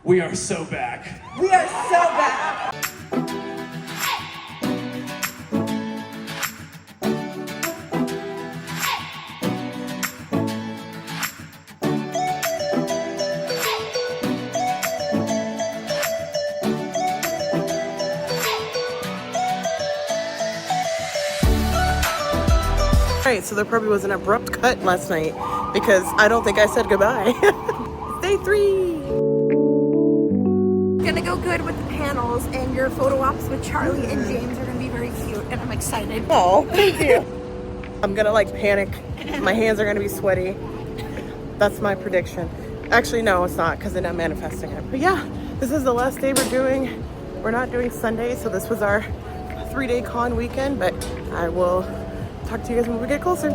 We are so back. We are so back. Alright, so there probably was an abrupt cut last night because I don't think I said goodbye. Day 3! Gonna go good with the panels, and your photo ops with Charlie and James are gonna be very cute, and I'm excited. Oh, thank you. I'm gonna like panic. My hands are gonna be sweaty. That's my prediction. Actually, no, it's not because then I'm manifesting it. But yeah, this is the last day we're not doing Sunday, so this was our 3-day con weekend, but I will talk to you guys when we get closer.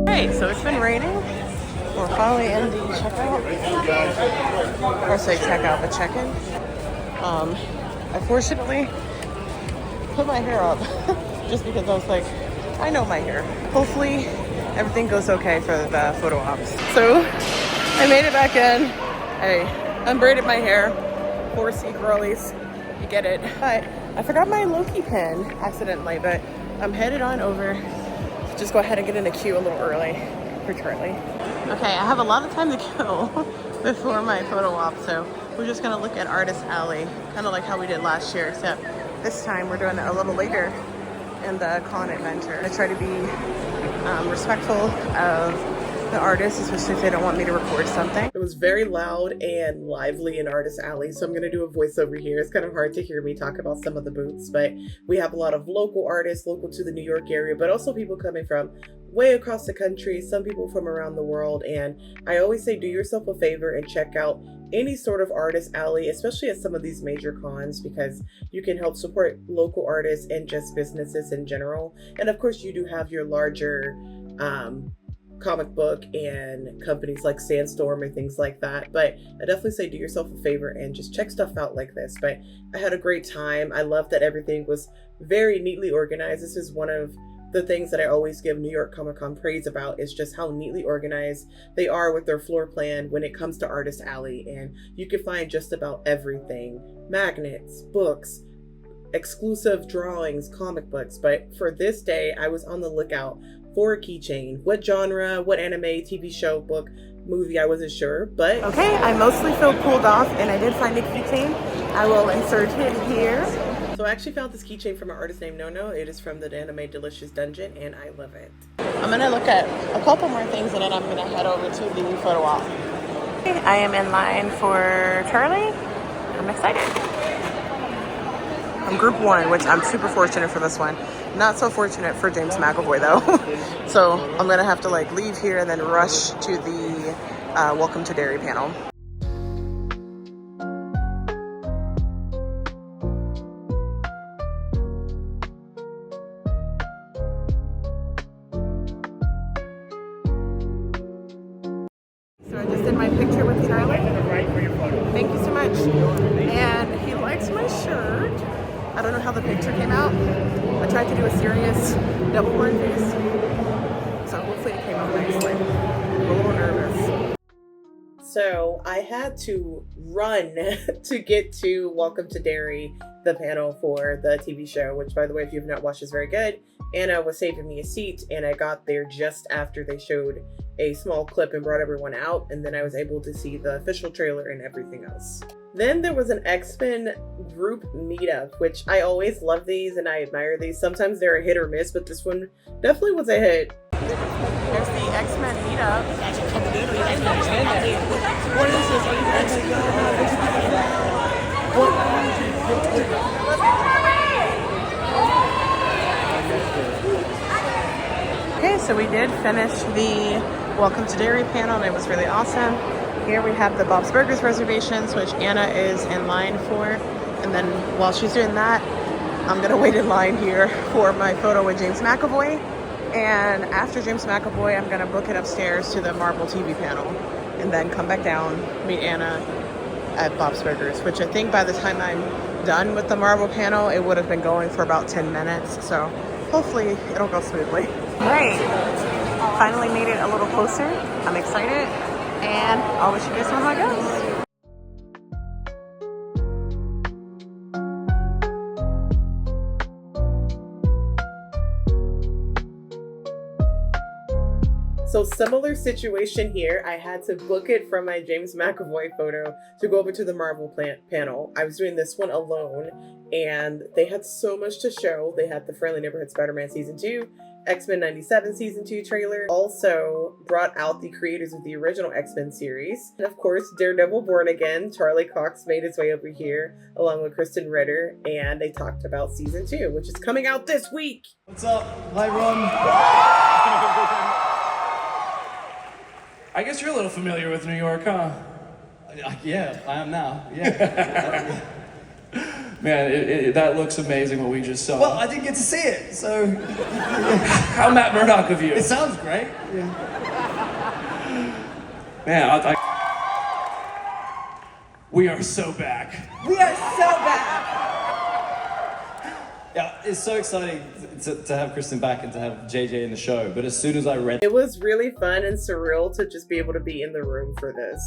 Hey, so it's been raining. We're finally in the checkout. Or say checkout, but check-in. I fortunately put my hair up just because I was like, I know my hair. Hopefully everything goes okay for the photo ops. So I made it back in. I unbraided my hair. 4C girlies, you get it. But I forgot my Loki pen accidentally, but I'm headed on over. Just go ahead and get in the queue a little early for Charlie. Okay, I have a lot of time to kill before my photo op, so we're just gonna look at Artist Alley, kind of like how we did last year, except this time we're doing it a little later in the con adventure. I try to be respectful of the artists, especially if they don't want me to record something. It was very loud and lively in Artist Alley, so I'm gonna do a voiceover here. It's kind of hard to hear me talk about some of the booths, but we have a lot of local artists, local to the New York area, but also people coming from way across the country, some people from around the world. And I always say, do yourself a favor and check out any sort of Artist Alley, especially at some of these major cons, because you can help support local artists and just businesses in general. And of course, you do have your larger comic book and companies like Sandstorm and things like that, but I definitely say do yourself a favor and just check stuff out like this. But I had a great time. I love that everything was very neatly organized. This is one of the things that I always give New York Comic Con praise about, is just how neatly organized they are with their floor plan when it comes to Artist Alley. And you can find just about everything: magnets, books, exclusive drawings, comic books. But for this day, I was on the lookout for a keychain. What genre, what anime, TV show, book, movie, I wasn't sure, but okay, I mostly feel pulled off and I did find a keychain. I will insert it here. So I actually found this keychain from an artist named Nono. It is from the anime Delicious Dungeon and I love it. I'm gonna look at a couple more things and then I'm gonna head over to the photo op. I am in line for Charlie. I'm excited. I'm group 1, which I'm super fortunate for this one. Not so fortunate for James McAvoy though. So I'm gonna have to like leave here and then rush to the Welcome to Derry panel. So I just did my picture with Charlie. Thank you so much. And he likes my shirt. I don't know how the picture came out. I tried to do a serious double horn face, so hopefully it came out nicely. I'm a little nervous. So I had to run to get to Welcome to Derry, the panel for the TV show, which, by the way, if you've not watched, is very good. Anna was saving me a seat, and I got there just after they showed a small clip and brought everyone out, and then I was able to see the official trailer and everything else. Then there was an X-Men group meetup, which I always love these and I admire these. Sometimes they're a hit or miss, but this one definitely was a hit. There's the X-Men meetup. What is this? Okay, so we did finish the Welcome to Derry panel and it was really awesome. Here we have the Bob's Burgers reservations, which Anna is in line for. And then while she's doing that, I'm gonna wait in line here for my photo with James McAvoy. And after James McAvoy, I'm gonna book it upstairs to the Marvel TV panel and then come back down, meet Anna at Bob's Burgers, which I think by the time I'm done with the Marvel panel, it would have been going for about 10 minutes. So hopefully it'll go smoothly. Great, finally made it a little closer. I'm excited. and I'll let you guys know how it goes. So similar situation here. I had to book it from my James McAvoy photo to go over to the Marvel panel. I was doing this one alone, and they had so much to show. They had the Friendly Neighborhood Spider-Man Season 2, X-Men 97 Season 2 trailer, also brought out the creators of the original X-Men series. And of course, Daredevil Born Again, Charlie Cox made his way over here along with Kristen Ritter, and they talked about Season 2, which is coming out this week. What's up? Hi, Ron. I guess you're a little familiar with New York, huh? Yeah, I am now. Yeah. Man, that looks amazing what we just saw. Well, I didn't get to see it, so... How Matt Murdock of you. It sounds great. Yeah. Man, we are so back. We are so back! Yeah, it's so exciting to have Kristen back and to have JJ in the show, but as soon as I read... It was really fun and surreal to just be able to be in the room for this.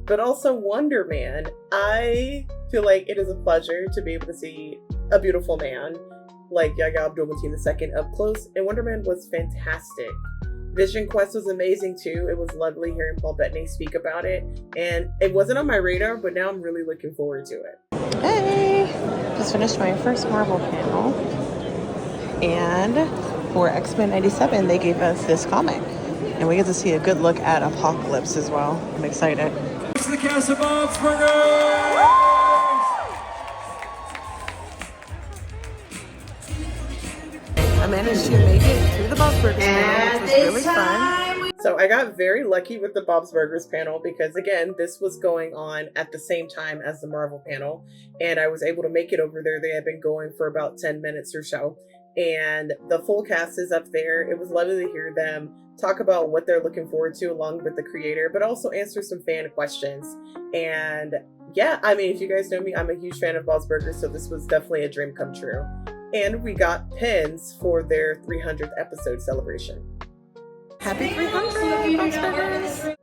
But also Wonder Man. I feel like it is a pleasure to be able to see a beautiful man like Yahya Abdul-Mateen II up close, and Wonder Man was fantastic. Vision Quest was amazing too. It was lovely hearing Paul Bettany speak about it, and it wasn't on my radar, but now I'm really looking forward to it. Hey! Just finished my first Marvel panel, and for X-Men 97 they gave us this comic, and we get to see a good look at Apocalypse as well. I'm excited. It's the cast of Bob's Burgers! I managed to make it through the Bob's Burgers panel, which was really fun. So I got very lucky with the Bob's Burgers panel because, again, this was going on at the same time as the Marvel panel, and I was able to make it over there. They had been going for about 10 minutes or so, and the full cast is up there. It was lovely to hear them talk about what they're looking forward to along with the creator, but also answer some fan questions. And yeah, I mean, if you guys know me, I'm a huge fan of Bob's Burgers, so this was definitely a dream come true. And we got pins for their 300th episode celebration. Happy 300, Bob's Burgers!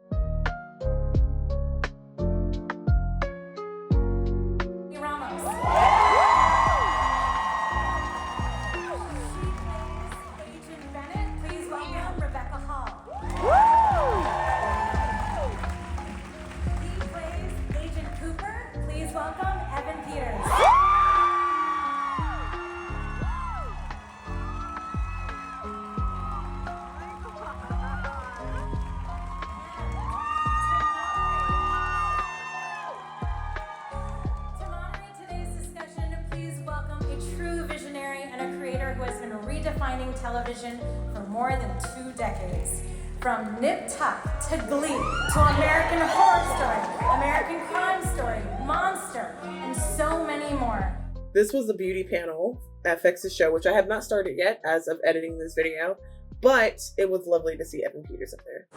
Redefining television for more than 2 decades. From Nip Tuck to Glee to American Horror Story, American Crime Story, Monster, and so many more. This was the beauty panel at FX's show, which I have not started yet as of editing this video, but it was lovely to see Evan Peters up there.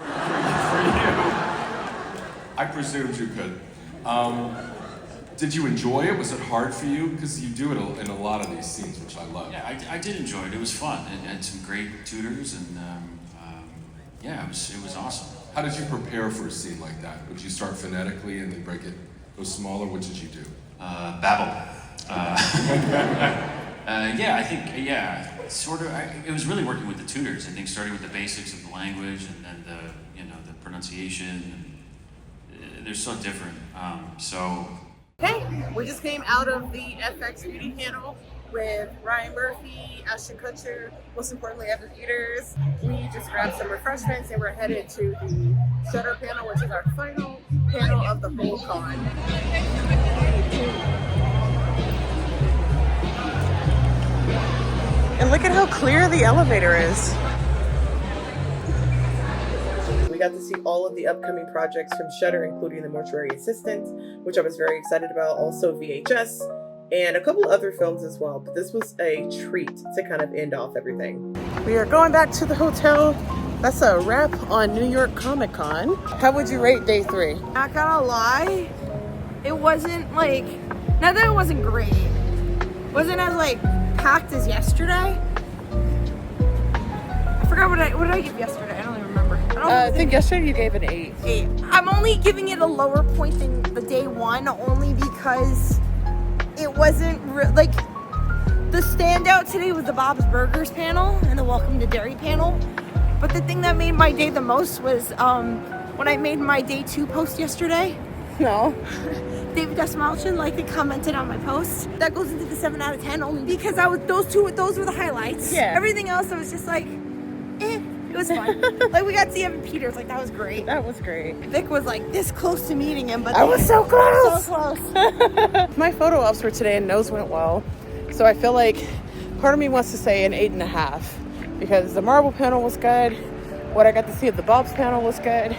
I presumed you could. Did you enjoy it? Was it hard for you? Because you do it in a lot of these scenes, which I love. Yeah, I did enjoy it. It was fun. It had some great tutors, and yeah, it was awesome. How did you prepare for a scene like that? Would you start phonetically and then break it, go smaller? What did you do? Babble. Yeah, I think, sort of. It was really working with the tutors. I think starting with the basics of the language, and then the pronunciation. They're so different. Hey, we just came out of the FX beauty panel with Ryan Murphy, Ashton Kutcher, most importantly Evan Peters. We just grabbed some refreshments and we're headed to the Shutter panel, which is our final panel of the whole con. And look at how clear the elevator is. We got to see all of the upcoming projects from Shudder, including The Mortuary Assistant, which I was very excited about, also VHS, and a couple other films as well. But this was a treat to kind of end off everything. We are going back to the hotel. That's a wrap on New York Comic Con. How would you rate day 3? Not gonna lie, it wasn't like, not that it wasn't great. It wasn't as like packed as yesterday. I forgot what did I give yesterday? I don't even remember. I think yesterday you gave an 8. 8. I'm only giving it a lower point than the day one, only because it wasn't like the standout today was the Bob's Burgers panel and the Welcome to Dairy panel. But the thing that made my day the most was when I made my day 2 post yesterday. No. David Desmalchin commented on my post. That goes into the 7 out of 10 only because those were the highlights. Yeah. Everything else I was just like, it was fun. Like we got to see Evan Peters, that was great. That was great. Vic was this close to meeting him, but I was so close. So close. My photo ops for today and those went well. So I feel like part of me wants to say an 8.5 because the marble panel was good. What I got to see at the Bob's panel was good.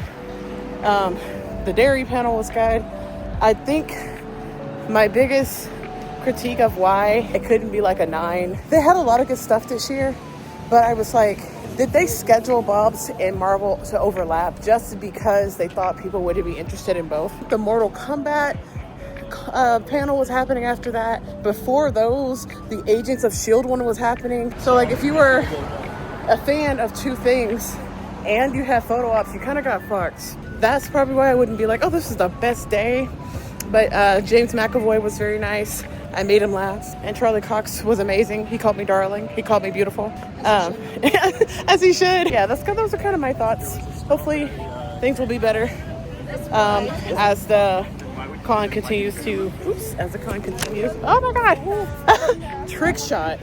The dairy panel was good. I think my biggest critique of why it couldn't be a 9. They had a lot of good stuff this year, but I was like, did they schedule Bob's and Marvel to overlap just because they thought people would be interested in both? The Mortal Kombat panel was happening after that. Before those, the Agents of S.H.I.E.L.D. one was happening. So if you were a fan of 2 things and you have photo ops, you kind of got fucked. That's probably why I wouldn't be oh, this is the best day. But James McAvoy was very nice. I made him laugh. And Charlie Cox was amazing. He called me darling. He called me beautiful. As he should. Yeah, those are kind of my thoughts. Hopefully things will be better as the con continues to... as the con continues. Oh my God. Trick shot.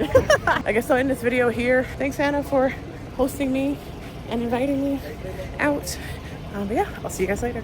I guess I'll end this video here. Thanks, Anna, for hosting me and inviting me out. But yeah, I'll see you guys later.